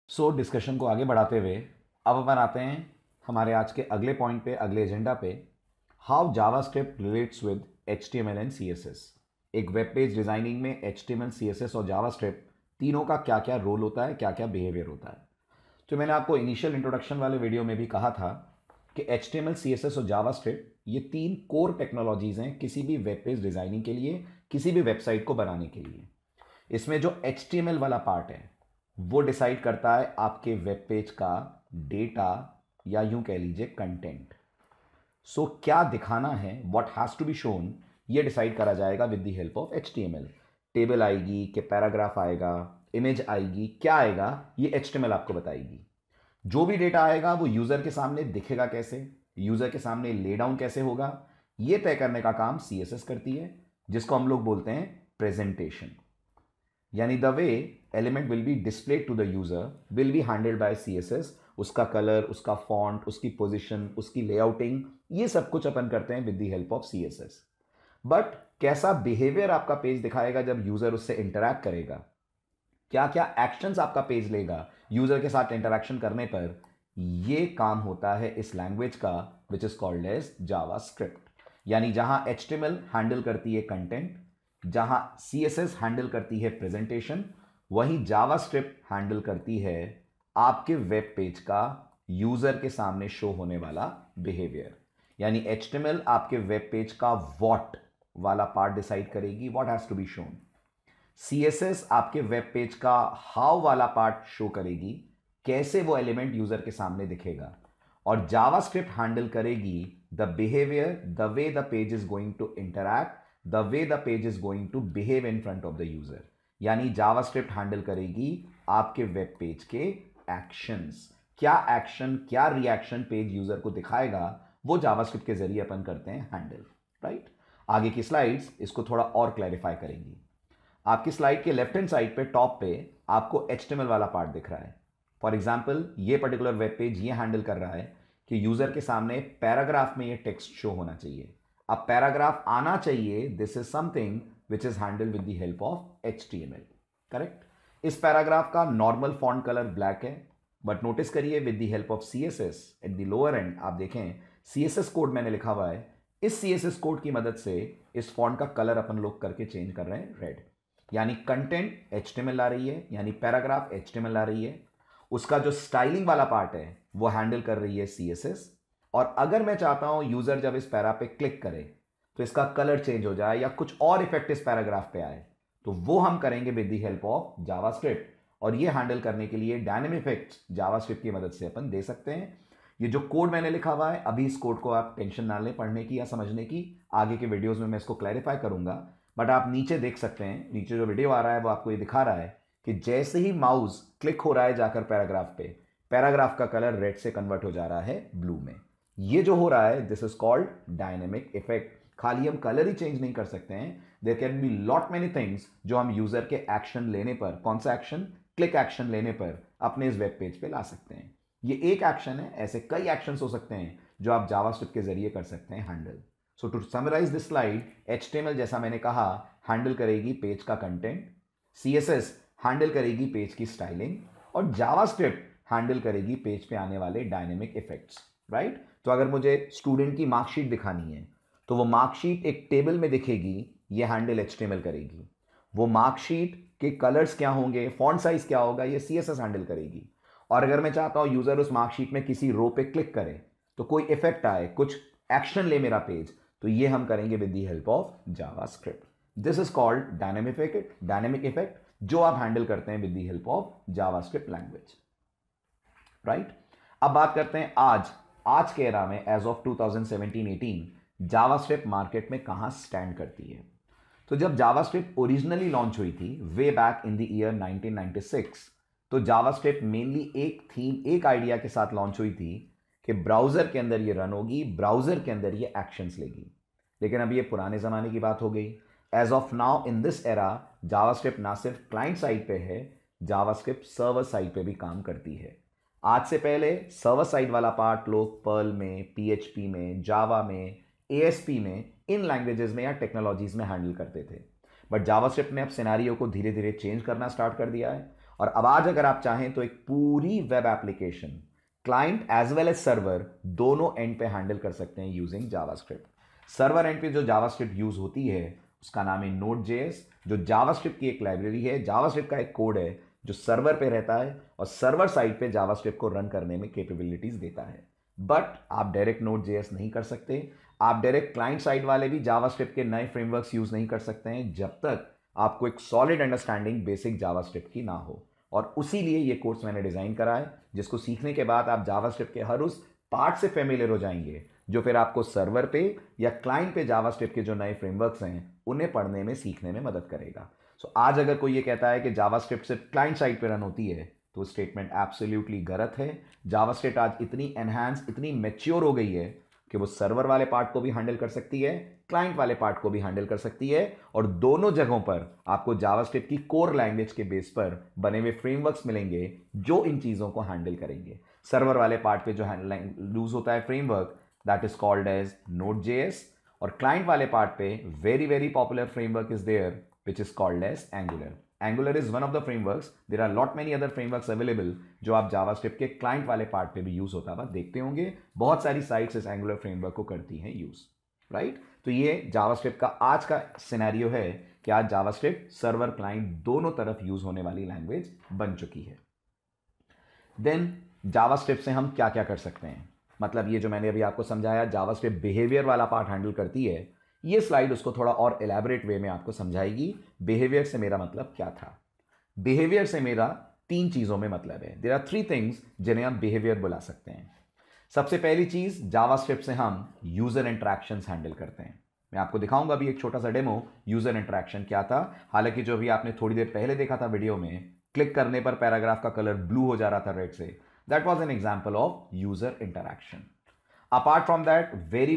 Discussion को आगे बढ़ाते हुए अब अपन आते हैं हमारे आज के अगले पॉइंट पे, अगले एजेंडा पे। How JavaScript relates with HTML and CSS। एक वेब पेज डिजाइनिंग में HTML, CSS और जावास्क्रिप्ट तीनों का क्या क्या रोल होता है, क्या क्या बिहेवियर होता है। तो मैंने आपको इनिशियल इंट्रोडक्शन वाले वीडियो में भी कहा था कि HTML, CSS और जावास्क्रिप्ट ये तीन कोर टेक्नोलॉजीज हैं किसी भी वेब पेज डिजाइनिंग के लिए, किसी भी वेबसाइट को बनाने के लिए। इसमें जो HTML वाला पार्ट है वो डिसाइड करता है आपके वेब पेज का डेटा, या यूं कह लीजिए कंटेंट। क्या दिखाना है, what has to be shown, ये डिसाइड करा जाएगा with the help of HTML। Table आएगी कि पैराग्राफ आएगा, इमेज आएगी, क्या आएगा, ये HTML आपको बताएगी। जो भी डेटा आएगा वो यूजर के सामने दिखेगा कैसे, यूजर के सामने ले डाउन कैसे होगा, ये तय करने का काम CSS करती है, जिसको हम लोग बोलते हैं प्रेजेंटेशन। यानी the way element will be displayed to the user will be handled by CSS। उसका कलर, उसका फॉन्ट, उसकी पोजीशन, उसकी लेआउटिंग, ये सब कुछ अपन करते हैं with the help of CSS। But कैसा बिहेवियर आपका पेज दिखाएगा जब यूजर उससे इंटरैक्ट करेगा, क्या क्या एक्शंस आपका पेज लेगा यूजर के साथ इंटरैक्शन करने पर, ये काम होता है इस लैंग्वेज का which is called as JavaScript. यानी जहां HTML हैंडल करती है कंटेंट, जहां CSS हैंडल करती है प्रेजेंटेशन, वहीं जावास्क्रिप्ट हैंडल करती है आपके वेब पेज का यूजर के सामने शो होने वाला बिहेवियर। यानी HTML आपके वेब पेज का व्हाट वाला पार्ट डिसाइड करेगी, what has to be shown. CSS आपके वेब पेज का हाउ वाला पार्ट शो करेगी, कैसे वो एलिमेंट यूजर के सामने दिखेगा। और जावास्क्रिप्ट हैंडल करेगी the behaviour, the way the page is going to interact, the way the page is going to behave in front of the user. यानी जावास्क्रिप्ट हैंडल करेगी आपके वेब पेज के actions. क्या एक्शन, क्या reaction page user को दिखाएगा, वो JavaScript के जरिए अपन करते हैं हैंडल। राइट, आगे की स्लाइड्स इसको थोड़ा और क्लैरिफाई करेंगी। आपकी स्लाइड के लेफ्ट हैंड साइड पे टॉप पे आपको HTML वाला पार्ट दिख रहा है। फॉर एग्जाम्पल ये पर्टिकुलर वेब पेज ये हैंडल कर रहा है कि यूजर के सामने पैराग्राफ में ये टेक्स्ट शो होना चाहिए। अब पैराग्राफ आना चाहिए, this is something which is handle with the help of HTML। Correct. इस पैराग्राफ का नॉर्मल फॉन्ट कलर ब्लैक है, बट नोटिस करिए with the help of CSS at the lower and आप देखें CSS कोड मैंने लिखा हुआ है। इस CSS कोड की मदद से इस फॉन्ट का कलर अपन लोग करके चेंज कर रहे हैं रेड। यानी कंटेंट HTML ला रही है, यानी पैराग्राफ HTML ला रही है। उसका जो स्टाइलिंग वाला पार्ट है वो हैंडल कर रही है CSS। और अगर मैं चाहता हूं यूजर जब इस पैरा पे क्लिक करे तो इसका कलर चेंज हो जाए या कुछ और इफेक्ट इस पैराग्राफ पे आए, तो वो हम करेंगे with the help of JavaScript. और ये हैंडल करने के लिए डायनेमिक इफेक्ट्स जावास्क्रिप्ट की मदद से अपन दे सकते हैं। ये जो कोड मैंने लिखा हुआ है, अभी इस कोड को आप टेंशन ना लें पढ़ने की या समझने की, आगे के वीडियोस में मैं इसको क्लैरिफाई करूंगा। बट आप नीचे देख सकते हैं, नीचे जो वीडियो आ रहा है वो आपको ये दिखा रहा है कि जैसे ही माउस क्लिक हो रहा है जाकर पैराग्राफ पे, पैराग्राफ का कलर रेड से कन्वर्ट हो जा रहा है ब्लू में। ये जो हो रहा है this is called dynamic effect. खाली हम कलर ही चेंज नहीं कर सकते हैं, there can be lot many things जो हम यूजर के एक्शन लेने पर, कौन सा एक्शन, क्लिक एक्शन लेने पर अपने इस वेब पेज पे ला सकते हैं। ये एक एक्शन है, ऐसे कई एक्शंस हो सकते हैं जो आप जावास्क्रिप्ट के जरिए कर सकते हैं handle. So to summarize this slide, HTML जैसा मैंने कहा हैंडल करेगी पेज का कंटेंट, CSS हैंडल करेगी पेज की स्टाइलिंग, और जावास्क्रिप्ट हैंडल करेगी पेज पे आने वाले डायनेमिक इफेक्ट्स। राइट। तो अगर मुझे स्टूडेंट की मार्कशीट दिखानी है तो वो मार्कशीट एक टेबल में दिखेगी, ये हैंडल HTML करेगी। वो मार्कशीट के कलर्स क्या होंगे, फॉन्ट साइज क्या होगा, ये CSS हैंडल करेगी। और अगर मैं चाहता हूं यूजर उस मार्कशीट में किसी रो पे क्लिक करे तो कोई इफेक्ट आए, कुछ एक्शन ले मेरा पेज, तो ये हम करेंगे with the help of JavaScript. This is called dynamic effect, जो आप हैंडल करते हैं with the help of JavaScript language. Right. अब बात करते हैं आज के एरा में, एज ऑफ 2017-18 जावास्क्रिप्ट मार्केट में कहां स्टैंड करती है। तो जब जावास्क्रिप्ट ओरिजिनली लॉन्च हुई थी way back in the year 1996, तो जावास्क्रिप्ट मेनली एक थीम, एक आइडिया के साथ लॉन्च हुई थी कि ब्राउजर के अंदर ये रन होगी, ब्राउजर के अंदर ये एक्शंस लेगी। लेकिन अब ये पुराने जमाने की बात हो गई। As of now in this era JavaScript ना सिर्फ क्लाइंट साइड पे है, जावास्क्रिप्ट सर्वर साइड पे भी काम करती है। आज से पहले सर्वर साइड वाला पार्ट लोग पर्ल में, PHP में, जावा में, ASP में, इन लैंग्वेजेस में या टेक्नोलॉजीज में हैंडल करते थे। बट जावास्क्रिप्ट ने अब सिनेरियो को धीरे धीरे चेंज करना स्टार्ट कर दिया है और अब आज अगर आप चाहें तो एक पूरी web application client as well as server दोनों एंड पे हैंडल कर सकते हैं यूजिंग जावास्क्रिप्ट। सर्वर एंड पे जो जावास्क्रिप्ट यूज होती है उसका नाम है Node.js, जो जावास्क्रिप्ट की एक लाइब्रेरी है, जावास्क्रिप्ट का एक कोड है जो सर्वर पे रहता है और सर्वर साइड पे जावास्क्रिप्ट को रन करने में कैपेबिलिटीज देता है। बट आप डायरेक्ट Node.js नहीं कर सकते, आप डायरेक्ट क्लाइंट साइड वाले भी जावास्क्रिप्ट के नए फ्रेमवर्क्स यूज नहीं कर सकते हैं जब तक आपको एक सॉलिड अंडरस्टैंडिंग बेसिक जावास्क्रिप्ट की ना हो। और उसी लिए ये कोर्स मैंने डिजाइन करा है, जिसको सीखने के बाद आप जावास्क्रिप्ट के हर उस पार्ट से फेमिलियर हो जाएंगे जो फिर आपको सर्वर पे या क्लाइंट पे जावास्क्रिप्ट के जो नए फ्रेमवर्क्स हैं उन्हें पढ़ने में सीखने में मदद करेगा। सो आज अगर कोई ये कहता है कि जावास्क्रिप्ट सिर्फ क्लाइंट साइड पे रन होती है तो स्टेटमेंट एब्सोल्युटली गलत है। जावास्क्रिप्ट आज इतनी एनहांस, इतनी मैच्योर हो गई है कि वो सर्वर वाले पार्ट को भी हैंडल कर सकती है, क्लाइंट वाले पार्ट को भी हैंडल कर सकती है, और दोनों जगहों पर आपको जावास्क्रिप्ट की कोर लैंग्वेज के बेस पर बने हुए फ्रेमवर्क्स मिलेंगे जो इन चीज़ों को हैंडल करेंगे। सर्वर वाले पार्ट पे जो यूज होता है framework, that is called as Node.js, और क्लाइंट वाले पार्ट पे very popular framework is there which is called as Angular. Angular is one of the frameworks. There are lot many other frameworks available जो आप JavaScript के client वाले part पे भी use होता हुआ देखते होंगे। बहुत सारी साइट्स इस एंगुलर फ्रेमवर्क को करती हैं यूज, राइट। तो ये जावास्क्रिप्ट का आज का सिनेरियो है कि आज जावास्क्रिप्ट सर्वर क्लाइंट दोनों तरफ यूज होने वाली लैंग्वेज बन चुकी है। देन जावास्क्रिप्ट से हम क्या क्या कर सकते हैं, मतलब ये जो मैंने अभी आपको समझाया जावास्क्रिप्ट बिहेवियर वाला पार्ट हैंडल करती है, ये स्लाइड उसको थोड़ा और एलैबोरेट वे में आपको समझाएगी। बिहेवियर से मेरा मतलब क्या था। बिहेवियर से मेरा 3 चीजों में मतलब है। देयर आर 3 थिंग्स जिन्हें हम बिहेवियर बुला सकते हैं। सबसे पहली चीज, जावास्क्रिप्ट से हम यूजर इंटरैक्शंस हैंडल करते हैं। मैं आपको दिखाऊंगा अभी एक छोटा सा डेमो, यूजर इंटरैक्शन क्या था। हालांकि जो भी आपने थोड़ी देर पहले देखा था वीडियो में, क्लिक करने पर पैराग्राफ का कलर ब्लू हो जा रहा था रेड से, that was an example of user interaction. Apart from that, very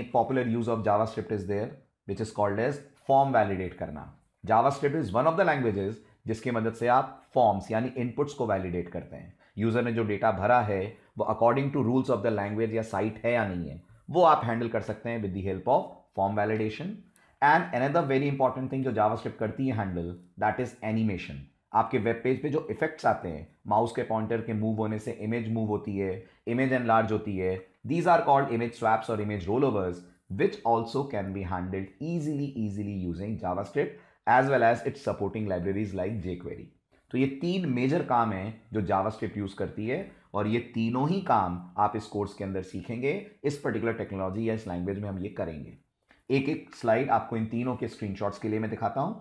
popular use of JavaScript is there, which is called as form validate करना। JavaScript is one of the languages जिसकी मदद से आप फॉर्म्स यानी inputs को validate करते हैं। User ने जो डेटा भरा है वो according to rules of the language या साइट है या नहीं है, वो आप हैंडल कर सकते हैं with the help of form validation. And another very important thing जो जावास्क्रिप्ट करती है हैंडल, दैट इज एनिमेशन। आपके वेब पेज पे जो इफेक्ट्स आते हैं, माउस के पॉइंटर के मूव होने से इमेज मूव होती है, इमेज एनलार्ज होती है, these are called image swaps or image rollovers, which also can be handled easily using JavaScript as well as its supporting libraries like jQuery। तो ये 3 मेजर काम हैं जो जावास्क्रिप्ट यूज करती है, और ये तीनों ही काम आप इस कोर्स के अंदर सीखेंगे। इस पर्टिकुलर टेक्नोलॉजी या इस लैंग्वेज में हम ये करेंगे। एक एक स्लाइड आपको इन तीनों के स्क्रीनशॉट्स के लिए मैं दिखाता हूं।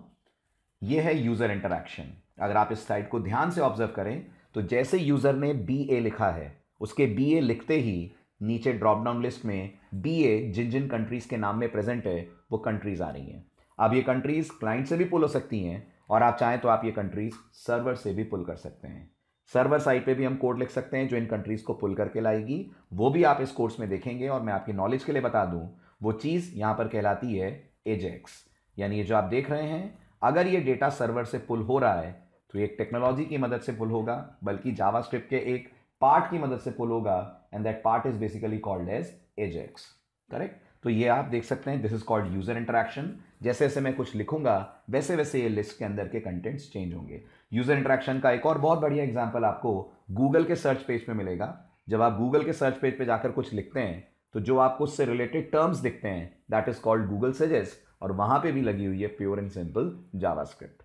ये है यूजर इंटरैक्शन। अगर आप इस स्लाइड को ध्यान से ऑब्जर्व करें तो जैसे यूजर ने BA लिखा है, उसके BA लिखते ही नीचे ड्रॉप डाउन लिस्ट में BA जिन जिन कंट्रीज के नाम में प्रेजेंट है वो कंट्रीज आ रही हैं। अब ये कंट्रीज क्लाइंट से भी पुल हो सकती हैं, और आप चाहें तो आप ये कंट्रीज सर्वर से भी पुल कर सकते हैं। सर्वर साइड पे भी हम कोड लिख सकते हैं जो इन कंट्रीज को पुल करके लाएगी, वो भी आप इस कोर्स में देखेंगे। और मैं आपकी नॉलेज के लिए बता दूं, वो चीज़ यहाँ पर कहलाती है एजेक्स। यानी ये जो आप देख रहे हैं, अगर ये डेटा सर्वर से पुल हो रहा है तो ये एक टेक्नोलॉजी की मदद से पुल होगा, बल्कि जावास्क्रिप्ट के एक पार्ट की मदद से पुल होगा, and that part is basically called as AJAX, correct. तो ये आप देख सकते हैं, this is called user interaction. जैसे जैसे मैं कुछ लिखूंगा वैसे वैसे ये लिस्ट के अंदर के कंटेंट्स चेंज होंगे। यूजर इंटरैक्शन का एक और बहुत बढ़िया एग्जांपल आपको गूगल के सर्च पेज पे मिलेगा। जब आप गूगल के सर्च पेज पे जाकर कुछ लिखते हैं तो जो आपको उससे रिलेटेड टर्म्स दिखते हैं, that is called Google suggest, और वहां पे भी लगी हुई है pure and simple JavaScript.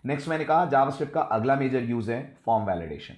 Next मैंने कहा जावास्क्रिप्ट का अगला मेजर यूज है फॉर्म वैलिडेशन।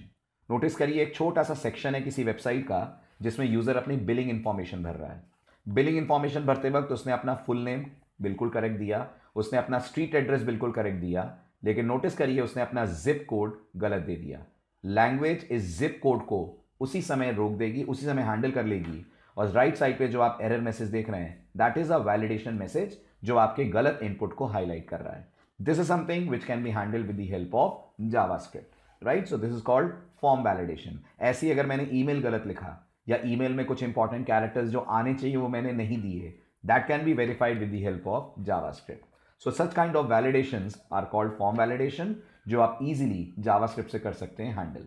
नोटिस करिए, एक छोटा सा सेक्शन है किसी वेबसाइट का जिसमें यूजर अपनी बिलिंग इंफॉर्मेशन भर रहा है। बिलिंग इंफॉर्मेशन भरते वक्त उसने अपना फुल नेम बिल्कुल करेक्ट दिया, उसने अपना स्ट्रीट एड्रेस बिल्कुल करेक्ट दिया, लेकिन नोटिस करिए उसने अपना जिप कोड गलत दे दिया। लैंग्वेज इस जिप कोड को उसी समय रोक देगी, उसी समय हैंडल कर लेगी, और राइट साइड पे जो आप एरर मैसेज देख रहे हैं, that is a validation message जो आपके गलत इनपुट को हाईलाइट कर रहा है। This is something which can be handled with the help of JavaScript, right. So this is called form validation. ऐसे ही अगर मैंने ईमेल गलत लिखा या ईमेल में कुछ इंपॉर्टेंट कैरेक्टर्स जो आने चाहिए वो मैंने नहीं दिए, that can be verified with the help of JavaScript. So such kind of validations are called form validation, जो आप इजीली जावास्क्रिप्ट से कर सकते हैं हैंडल।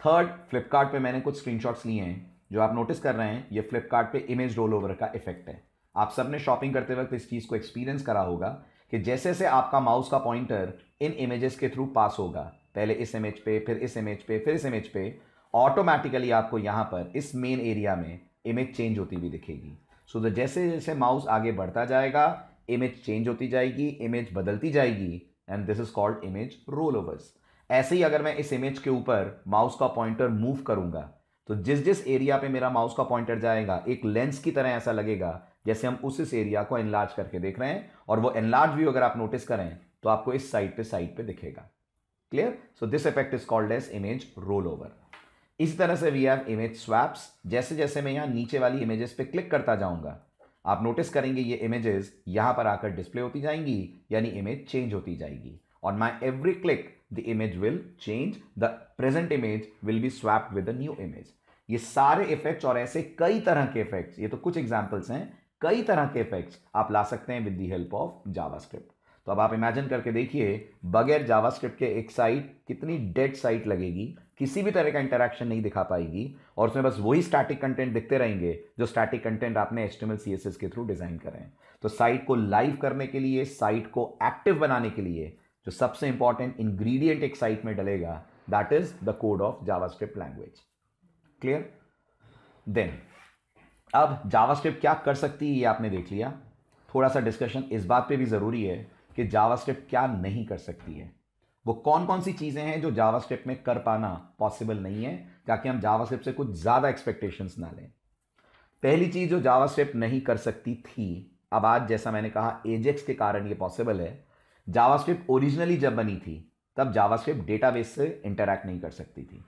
थर्ड, फ्लिपकार्ट पे मैंने कुछ स्क्रीनशॉट्स लिए हैं। जो आप नोटिस कर रहे हैं, ये फ्लिपकार्ट पे इमेज रोल ओवर का इफेक्ट है। आप सबने शॉपिंग करते वक्त इस चीज को एक्सपीरियंस करा होगा कि जैसे जैसे आपका माउस का पॉइंटर इन इमेजेस के थ्रू पास होगा, पहले इस इमेज पे, फिर इस इमेज पे, फिर इस इमेज पे, ऑटोमेटिकली आपको यहां पर इस मेन एरिया में इमेज चेंज होती हुई दिखेगी। सो तो जैसे जैसे माउस आगे बढ़ता जाएगा, इमेज चेंज होती जाएगी, इमेज बदलती जाएगी, and this is called image roll overs. ऐसे ही अगर मैं इस इमेज के ऊपर माउस का पॉइंटर मूव करूंगा, तो जिस जिस एरिया पे मेरा माउस का पॉइंटर जाएगा, एक लेंस की तरह ऐसा लगेगा जैसे हम उस एरिया को एनलार्ज करके देख रहे हैं, और वो एनलार्ज व्यू अगर आप नोटिस करें तो आपको इस साइड पे दिखेगा। Clear? So this effect is called as image roll over. इसी तरह से वी हैव इमेज स्वैप्स। जैसे जैसे मैं यहां नीचे वाली इमेजेस पे क्लिक करता जाऊंगा, आप नोटिस करेंगे ये इमेजेस यहां पर आकर डिस्प्ले होती जाएंगी, यानी इमेज चेंज होती जाएगी। On my every click the image will change, the present image will be swapped with the new image. ये सारे इफेक्ट्स और ऐसे कई तरह के इफेक्ट्स, ये तो कुछ एग्जांपल्स हैं, कई तरह के इफेक्ट्स आप ला सकते हैं with the help of JavaScript. तो अब आप इमेजिन करके देखिए, बगैर जावास्क्रिप्ट के एक साइट कितनी डेड साइट लगेगी, किसी भी तरह का इंटरैक्शन नहीं दिखा पाएगी, और उसमें बस वही स्टैटिक कंटेंट दिखते रहेंगे जो स्टैटिक कंटेंट आपने HTML CSS के थ्रू डिजाइन करें हैं। तो साइट को लाइव करने के लिए, साइट को एक्टिव बनाने के लिए जो सबसे इंपॉर्टेंट इंग्रेडिएंट एक साइट में डलेगा, that is the code of JavaScript language. Clear? Then अब जावास्क्रिप्ट क्या कर सकती है ये आपने देख लिया। थोड़ा सा डिस्कशन इस बात पे भी जरूरी है कि जावास्क्रिप्ट क्या नहीं कर सकती है। वो कौन कौन सी चीजें हैं जो जावास्क्रिप्ट में कर पाना पॉसिबल नहीं है, ताकि हम जावास्क्रिप्ट से कुछ ज्यादा एक्सपेक्टेशंस ना लें। पहली चीज जो जावास्क्रिप्ट नहीं कर सकती थी, अब आज जैसा मैंने कहा एजेक्स के कारण ये पॉसिबल है। जावास्क्रिप्ट ओरिजिनली जब बनी थी तब जावास्क्रिप्ट डेटाबेस से इंटरैक्ट नहीं कर सकती थी।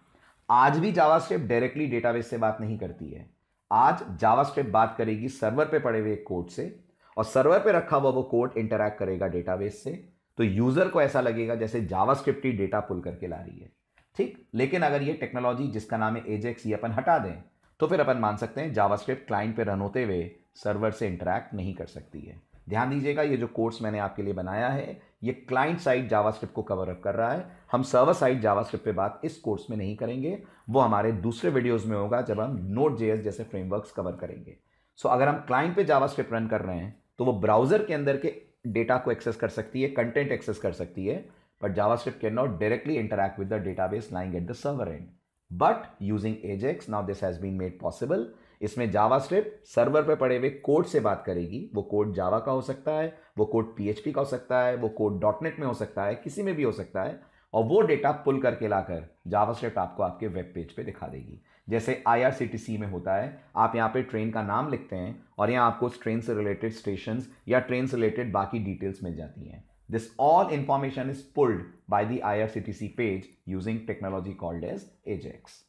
आज भी जावास्क्रिप्ट डायरेक्टली डेटाबेस से बात नहीं करती है। आज जावास्क्रिप्ट बात करेगी सर्वर पे पड़े हुए कोड से, और सर्वर पे रखा हुआ वो कोड इंटरैक्ट करेगा डेटाबेस से। तो यूजर को ऐसा लगेगा जैसे जावास्क्रिप्ट ही डेटा पुल करके ला रही है। ठीक, लेकिन अगर ये टेक्नोलॉजी जिसका नाम है एजेक्स ये अपन हटा दें, तो फिर अपन मान सकते हैं जावास्क्रिप्ट क्लाइंट पे रन होते हुए सर्वर से इंटरैक्ट नहीं कर सकती है। ध्यान दीजिएगा, ये जो कोर्स मैंने आपके लिए बनाया है ये क्लाइंट साइड जावास्क्रिप्ट को कवर अप कर रहा है। हम सर्वर साइड जावास्क्रिप्ट पे बात इस कोर्स में नहीं करेंगे, वो हमारे दूसरे वीडियोस में होगा जब हम Node.js जैसे फ्रेमवर्क्स कवर करेंगे। सो अगर हम क्लाइंट पे जावास्क्रिप्ट रन कर रहे हैं तो वो ब्राउजर के अंदर के डेटा को एक्सेस कर सकती है, कंटेंट एक्सेस कर सकती है, but JavaScript can not directly interact with the database lying at the server end. But using AJAX now this has been made possible. इसमें जावास्क्रिप्ट सर्वर पे पड़े हुए कोड से बात करेगी। वो कोड जावा का हो सकता है, वो कोड PHP का हो सकता है, वो कोड .NET में हो सकता है, किसी में भी हो सकता है, और वो डेटा पुल करके लाकर जावास्क्रिप्ट आपको आपके वेब पेज पे दिखा देगी। जैसे IRCTC में होता है, आप यहाँ पे ट्रेन का नाम लिखते हैं और यहाँ आपको ट्रेन से रिलेटेड स्टेशन या ट्रेन से रिलेटेड बाकी डिटेल्स मिल जाती हैं। This all information is pulled by the IRCTC page using technology called as AJAX.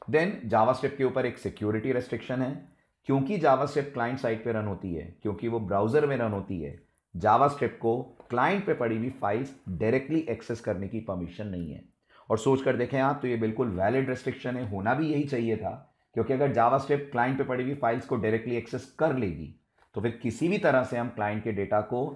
Then JavaScript के ऊपर एक सिक्योरिटी रेस्ट्रिक्शन है। क्योंकि जावास्क्रिप्ट क्लाइंट साइड पे रन होती है, क्योंकि वो ब्राउजर में रन होती है, जावास्क्रिप्ट को क्लाइंट पे पड़ी हुई फाइल्स डायरेक्टली एक्सेस करने की परमिशन नहीं है। और सोच कर देखें आप, तो ये बिल्कुल वैलिड रेस्ट्रिक्शन है, होना भी यही चाहिए था। क्योंकि अगर जावास्क्रिप्ट क्लाइंट पे पड़ी हुई फाइल्स को डायरेक्टली एक्सेस कर लेगी, तो फिर किसी भी तरह से हम क्लाइंट के डेटा को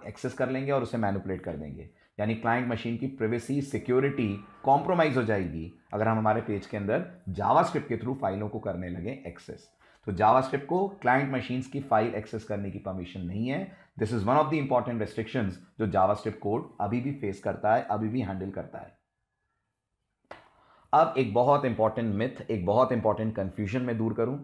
एक्सेस कर लेंगे और उसे मैनिपुलेट कर देंगे। यानी क्लाइंट मशीन की प्राइवेसी, सिक्योरिटी कॉम्प्रोमाइज हो जाएगी अगर हम हमारे पेज के अंदर जावास्क्रिप्ट के थ्रू फाइलों को करने लगे एक्सेस। तो जावास्क्रिप्ट को क्लाइंट मशीन्स की फाइल एक्सेस करने की परमिशन नहीं है। This is one of the important restrictions जो जावास्क्रिप्ट कोड अभी भी फेस करता है, अभी भी हैंडल करता है। अब एक बहुत इंपॉर्टेंट मिथ, एक बहुत इंपॉर्टेंट कंफ्यूजन मैं दूर करूं।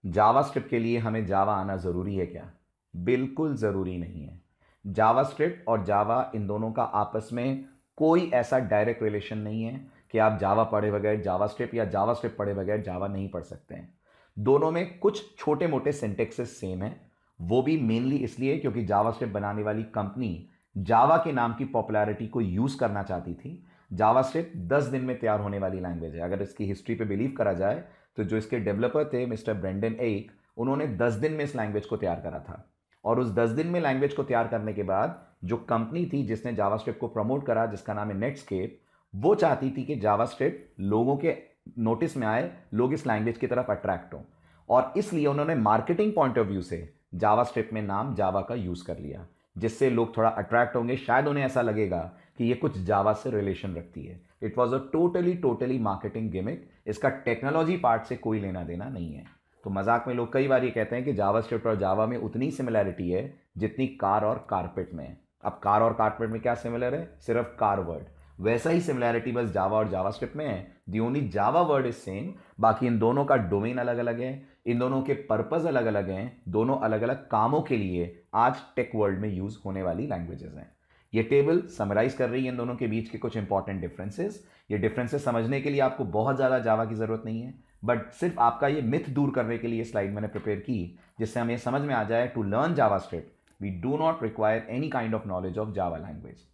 जावास्क्रिप्ट के लिए हमें जावा आना जरूरी है क्या? बिल्कुल जरूरी नहीं है। जावास्क्रिप्ट और जावा इन दोनों का आपस में कोई ऐसा डायरेक्ट रिलेशन नहीं है कि आप जावा पढ़े बगैर जावास्क्रिप्ट या जावास्क्रिप्ट पढ़े बगैर जावा नहीं पढ़ सकते हैं। दोनों में कुछ छोटे मोटे सिंटेक्सेस सेम है, वो भी मेनली इसलिए क्योंकि जावास्क्रिप्ट बनाने वाली कंपनी जावा के नाम की पॉपुलैरिटी को यूज करना चाहती थी। जावास्क्रिप्ट 10 दिन में तैयार होने वाली लैंग्वेज है। अगर इसकी हिस्ट्री पे बिलीव करा जाए तो जो इसके डेवलपर थे मिस्टर ब्रेंडन एक, उन्होंने 10 दिन में इस लैंग्वेज को तैयार करा था। और उस 10 दिन में लैंग्वेज को तैयार करने के बाद जो कंपनी थी जिसने जावास्क्रिप्ट को प्रमोट करा, जिसका नाम है नेटस्केप, वो चाहती थी कि जावास्क्रिप्ट लोगों के नोटिस में आए, लोग इस लैंग्वेज की तरफ अट्रैक्ट हों, और इसलिए उन्होंने मार्केटिंग पॉइंट ऑफ व्यू से जावास्क्रिप्ट में नाम जावा का यूज कर लिया, जिससे लोग थोड़ा अट्रैक्ट होंगे, शायद उन्हें ऐसा लगेगा कि ये कुछ जावा से रिलेशन रखती है। It was a totally marketing gimmick. इसका टेक्नोलॉजी पार्ट से कोई लेना देना नहीं है। तो मजाक में लोग कई बार ये कहते हैं कि जावास्क्रिप्ट और जावा में उतनी सिमिलैरिटी है जितनी कार और कारपेट में है। अब कार और कारपेट में क्या सिमिलर है? सिर्फ कार वर्ड। वैसा ही सिमिलैरिटी बस जावा और जावास्क्रिप्ट में है। The only Java word is same, बाकी इन दोनों का डोमेन अलग अलग है, इन दोनों के पर्पस अलग अलग हैं, दोनों अलग अलग कामों के लिए आज टेक वर्ल्ड में यूज होने वाली लैंग्वेजेस हैं। ये टेबल समराइज कर रही है इन दोनों के बीच के कुछ इंपॉर्टेंट डिफरेंसेस। ये डिफरेंसेस समझने के लिए आपको बहुत ज़्यादा जावा की ज़रूरत नहीं है, बट सिर्फ आपका ये मिथ दूर करने के लिए स्लाइड मैंने प्रिपेयर की, जिससे हमें समझ में आ जाए to learn JavaScript we do not require any kind of knowledge of Java language.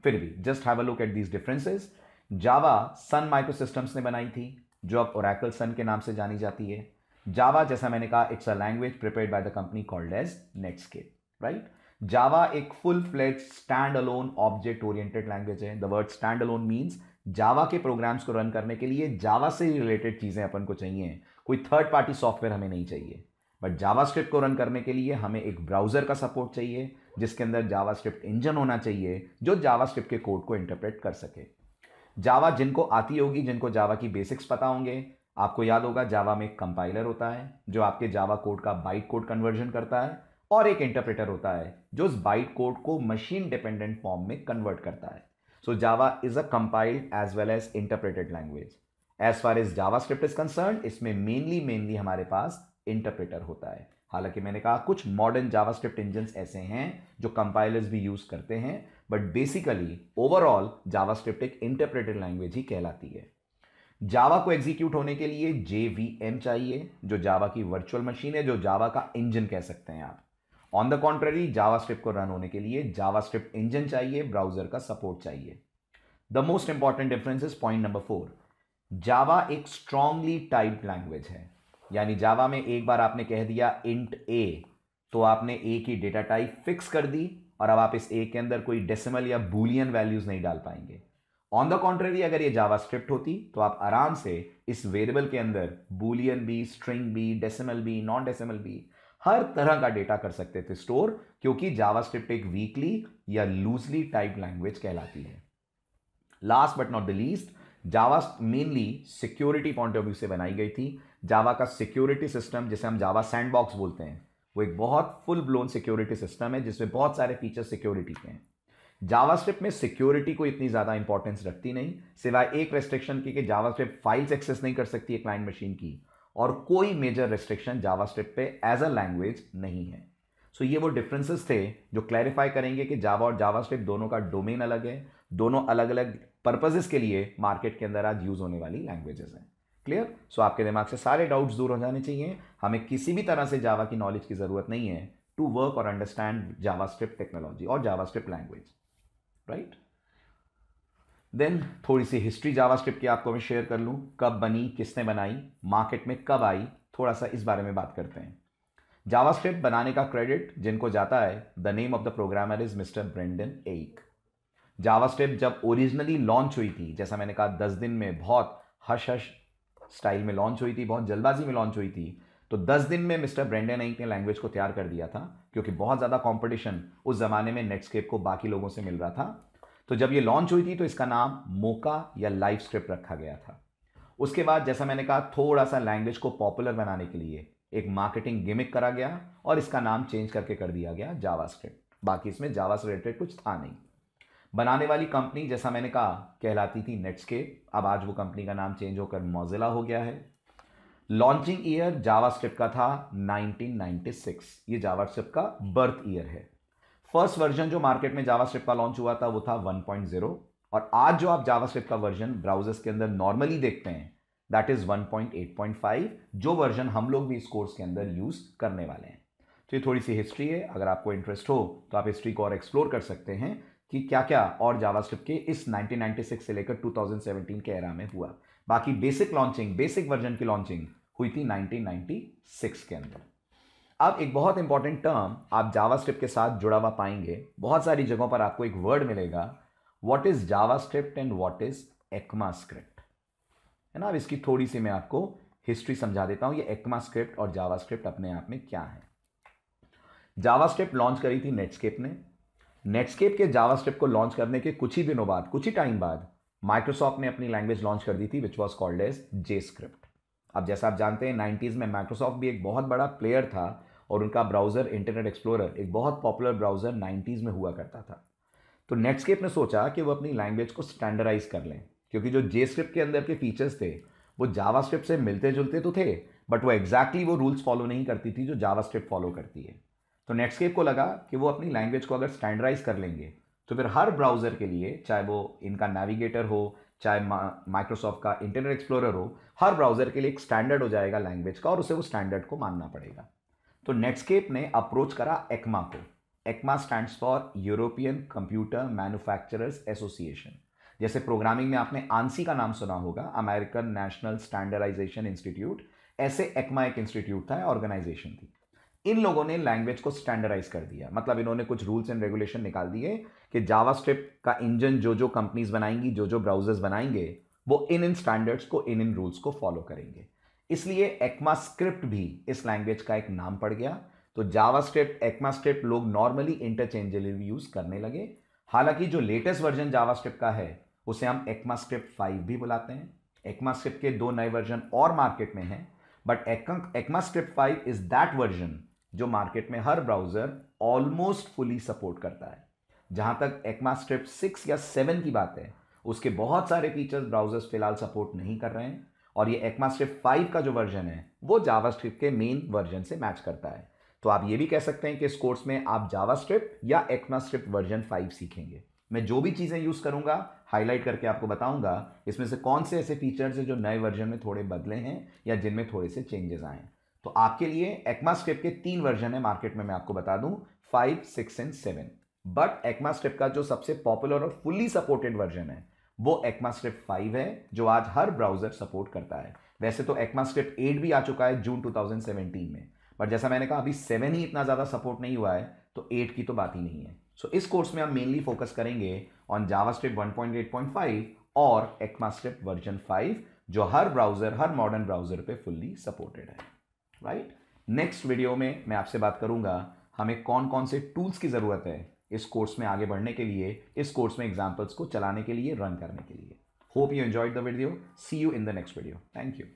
फिर भी just have a look at these differences. Java Sun Microsystems ने बनाई थी, जो अब ओरेकल सन के नाम से जानी जाती है। जावा, जैसा मैंने कहा, it's a language prepared by the company called as Netscape, right. Java एक full fledge stand alone object oriented language है। The word stand alone means Java के प्रोग्राम्स को रन करने के लिए जावा से रिलेटेड चीजें अपन को चाहिए, कोई थर्ड पार्टी सॉफ्टवेयर हमें नहीं चाहिए। बट जावास्क्रिप्ट को रन करने के लिए हमें एक ब्राउजर का सपोर्ट चाहिए, जिसके अंदर जावास्क्रिप्ट इंजन होना चाहिए जो जावास्क्रिप्ट के कोड को इंटरप्रेट कर सके। जावा जिनको आती होगी, जिनको जावा की बेसिक्स पता होंगे, आपको याद होगा जावा में एक कंपाइलर होता है जो आपके जावा कोड का बाइट कोड कन्वर्जन करता है, और एक इंटरप्रेटर होता है जो उस बाइट कोड को मशीन डिपेंडेंट फॉर्म में कन्वर्ट करता है। So Java is a compiled as well as interpreted language. As far as JavaScript is concerned, इसमें मेनली हमारे पास इंटरप्रेटर होता है। हालांकि मैंने कहा कुछ मॉडर्न जावास्क्रिप्ट इंजन्स ऐसे हैं जो कंपाइलर्स भी यूज करते हैं, बट बेसिकली ओवरऑल जावास्क्रिप्ट एक इंटरप्रेटेड लैंग्वेज ही कहलाती है। जावा को एग्जीक्यूट होने के लिए JVM चाहिए, जो जावा की वर्चुअल मशीन है, जो जावा का इंजन कह सकते हैं आप। ऑन द कॉन्ट्ररी, जावास्क्रिप्ट को रन होने के लिए जावास्क्रिप्ट इंजन चाहिए, ब्राउजर का सपोर्ट चाहिए। The most important difference is point number 4। जावा एक स्ट्रांगली टाइप्ड लैंग्वेज है, यानी जावा में एक बार आपने कह दिया इंट ए, तो आपने ए की डेटा टाइप फिक्स कर दी, और अब आप इस ए के अंदर कोई डेसिमल या बूलियन वैल्यूज नहीं डाल पाएंगे। ऑन द कॉन्ट्ररी, अगर ये जावास्क्रिप्ट होती तो आप आराम से इस वेरिएबल के अंदर बूलियन भी, स्ट्रिंग भी, डेसिमल भी, नॉन डेसिमल भी, हर तरह का डेटा कर सकते थे स्टोर, क्योंकि जावास्क्रिप्ट एक वीकली या लूजली टाइप लैंग्वेज कहलाती है। Last but not the least, Java mainly security point of view से बनाई गई थी। जावा का सिक्योरिटी सिस्टम, जिसे हम जावा सैंडबॉक्स बोलते हैं, वो एक बहुत फुल ब्लोन सिक्योरिटी सिस्टम है जिसमें बहुत सारे फीचर्स सिक्योरिटी के हैं। जावास्क्रिप्ट में सिक्योरिटी को इतनी ज्यादा इंपॉर्टेंस रखती नहीं, सिवाय एक रेस्ट्रिक्शन की कि जावास्क्रिप्ट फाइल्स एक्सेस नहीं कर सकती है क्लाइंट मशीन की, और कोई मेजर रेस्ट्रिक्शन जावास्क्रिप्ट पे एज अ लैंग्वेज नहीं है। सो ये वो डिफरेंसेस थे जो क्लैरिफाई करेंगे कि जावा और जावास्क्रिप्ट दोनों का डोमेन अलग है, दोनों अलग अलग पर्पसेस के लिए मार्केट के अंदर आज यूज होने वाली लैंग्वेजेस हैं। क्लियर? सो आपके दिमाग से सारे डाउट्स दूर हो जाने चाहिए। हमें किसी भी तरह से जावा की नॉलेज की जरूरत नहीं है टू वर्क और अंडरस्टैंड जावास्क्रिप्ट टेक्नोलॉजी और जावास्क्रिप्ट लैंग्वेज, राइट। देन थोड़ी सी हिस्ट्री जावास्क्रिप्ट की आपको मैं शेयर कर लूं, कब बनी, किसने बनाई, मार्केट में कब आई, थोड़ा सा इस बारे में बात करते हैं। जावास्क्रिप्ट बनाने का क्रेडिट जिनको जाता है, the name of the programmer is mister Brendan Eich. JavaScript जब ओरिजिनली लॉन्च हुई थी, जैसा मैंने कहा 10 दिन में बहुत हश हश स्टाइल में लॉन्च हुई थी, बहुत जल्दबाजी में लॉन्च हुई थी, तो 10 दिन में मिस्टर ब्रेंडन एइक ने लैंग्वेज को तैयार कर दिया था, क्योंकि बहुत ज़्यादा कंपटीशन उस जमाने में नेटस्केप को बाकी लोगों से मिल रहा था। तो जब ये लॉन्च हुई थी तो इसका नाम मोका या लाइव स्क्रिप्ट रखा गया था। उसके बाद जैसा मैंने कहा, थोड़ा सा लैंग्वेज को पॉपुलर बनाने के लिए एक मार्केटिंग गिमिक करा गया और इसका नाम चेंज करके कर दिया गया जावास्क्रिप्ट। बाकी इसमें जावा से रिलेटेड कुछ था नहीं। बनाने वाली कंपनी, जैसा मैंने कहा, कहलाती थी नेटस्केप। अब आज वो कंपनी का नाम चेंज होकर मोजिला हो गया है। लॉन्चिंग ईयर जावास्क्रिप्ट का था 1996। ये जावास्क्रिप्ट का बर्थ ईयर है। फर्स्ट वर्जन जो मार्केट में जावास्क्रिप्ट का लॉन्च हुआ था वो था 1.0, और आज जो आप जावास्क्रिप्ट का वर्जन ब्राउजर्स के अंदर नॉर्मली देखते हैं दैट इज 1.8.5, जो वर्जन हम लोग भी इस कोर्स के अंदर यूज करने वाले हैं। तो ये थोड़ी सी हिस्ट्री है। अगर आपको इंटरेस्ट हो तो आप हिस्ट्री को और एक्सप्लोर कर सकते हैं कि क्या क्या और जावास्क्रिप्ट के इस 1996 से लेकर 2017 के एरा में हुआ। बाकी बेसिक लॉन्चिंग, बेसिक वर्जन की लॉन्चिंग हुई थी 1996 के अंदर। अब एक बहुत इंपॉर्टेंट टर्म आप जावास्क्रिप्ट के साथ जुड़ा हुआ पाएंगे, बहुत सारी जगहों पर आपको एक वर्ड मिलेगा, what is JavaScript and what is ECMAScript, है ना। अब इसकी थोड़ी सी मैं आपको हिस्ट्री समझा देता हूं, ये ECMAScript और जावास्क्रिप्ट अपने आप में क्या है। जावास्क्रिप्ट लॉन्च करी थी नेटस्केप ने। नेटस्केप के जावास्क्रिप्ट को लॉन्च करने के कुछ ही दिनों बाद, कुछ ही टाइम बाद, माइक्रोसॉफ्ट ने अपनी लैंग्वेज लॉन्च कर दी थी which was called as JScript। अब जैसा आप जानते हैं 90s में माइक्रोसॉफ्ट भी एक बहुत बड़ा प्लेयर था और उनका ब्राउजर इंटरनेट एक्सप्लोरर एक बहुत पॉपुलर ब्राउजर 90s में हुआ करता था। तो नेटस्केप ने सोचा कि वो अपनी लैंग्वेज को स्टैंडर्डाइज कर लें, क्योंकि जो जेस्क्रिप्ट के अंदर के फीचर्स थे वो जावास्क्रिप्ट से मिलते जुलते तो थे, बट वो एग्जैक्टली वो रूल्स फॉलो नहीं करती थी जो जावास्क्रिप्ट फॉलो करती है। तो नेटस्केप को लगा कि वो अपनी लैंग्वेज को अगर स्टैंडर्डाइज कर लेंगे तो फिर हर ब्राउज़र के लिए, चाहे वो इनका नेविगेटर हो, चाहे माइक्रोसॉफ्ट का इंटरनेट एक्सप्लोरर हो, हर ब्राउज़र के लिए एक स्टैंडर्ड हो जाएगा लैंग्वेज का और उसे वो स्टैंडर्ड को मानना पड़ेगा। तो नेटस्केप ने अप्रोच करा एक्मा को। ECMA stands for European computer manufacturers association. जैसे प्रोग्रामिंग में आपने आंसी का नाम सुना होगा, अमेरिकन नेशनल स्टैंडर्डाइजेशन इंस्टीट्यूट, ऐसे एक्मा एक इंस्टीट्यूट था, ऑर्गेनाइजेशन थी। इन लोगों ने लैंग्वेज को स्टैंडर्डाइज कर दिया, मतलब इन्होंने कुछ रूल्स एंड रेगुलेशन निकाल दिए कि जावास्क्रिप्ट का इंजन जो जो कंपनीज बनाएंगी, जो जो ब्राउजर्स बनाएंगे, वो इन स्टैंडर्ड्स को, इन रूल्स को फॉलो करेंगे। इसलिए एक्मा स्क्रिप्ट भी इस लैंग्वेज का एक नाम पड़ गया। तो जावास्क्रिप्ट, एक्मा स्क्रिप्ट लोग नॉर्मली इंटरचेंजेबली यूज करने लगे। हालांकि जो लेटेस्ट वर्जन जावास्क्रिप्ट का है उसे हम एक्मा स्क्रिप्ट 5 भी बुलाते हैं। एक्मा स्क्रिप्ट के 2 नए वर्जन और मार्केट में हैं, but ECMA script 5 is that version जो मार्केट में हर ब्राउजर ऑलमोस्ट फुली सपोर्ट करता है। जहां तक एक्मा स्क्रिप्ट 6 या 7 की बात है, उसके बहुत सारे फीचर्स ब्राउजर्स फिलहाल सपोर्ट नहीं कर रहे हैं, और ये एक्मा स्क्रिप्ट 5 का जो वर्जन है वो जावास्क्रिप्ट के मेन वर्जन से मैच करता है। तो आप ये भी कह सकते हैं कि इस कोर्स में आप जावास्क्रिप्ट या एक्मा स्क्रिप्ट वर्जन 5 सीखेंगे। मैं जो भी चीज़ें यूज़ करूंगा हाईलाइट करके आपको बताऊंगा इसमें से कौन से ऐसे फीचर्स हैं जो नए वर्जन में थोड़े बदले हैं या जिनमें थोड़े से चेंजेस आए हैं। तो आपके लिए एक्मा स्क्रिप्ट के 3 वर्जन है मार्केट में, मैं आपको बता दूं, 5, 6 एंड 7। बट एक्मा स्क्रिप्ट का जो सबसे पॉपुलर और फुल्ली सपोर्टेड वर्जन है वो एक्मा स्क्रिप्ट 5 है, जो आज हर ब्राउजर सपोर्ट करता है। वैसे तो एक्मा स्क्रिप्ट 8 भी आ चुका है जून 2017 में, बट जैसा मैंने कहा अभी 7 ही इतना ज़्यादा सपोर्ट नहीं हुआ है, तो 8 की तो बात ही नहीं है। सो इस कोर्स में हम मेनली फोकस करेंगे ऑन जावास्क्रिप्ट 1.8.5 और एक्मा स्क्रिप्ट वर्जन 5, जो हर ब्राउजर, हर मॉडर्न ब्राउजर पे फुल्ली सपोर्टेड है। राइट, नेक्स्ट वीडियो में मैं आपसे बात करूंगा हमें कौन कौन से टूल्स की ज़रूरत है इस कोर्स में आगे बढ़ने के लिए, इस कोर्स में एग्जाम्पल्स को चलाने के लिए, रन करने के लिए। Hope you enjoyed the video. See you in the next video. Thank you.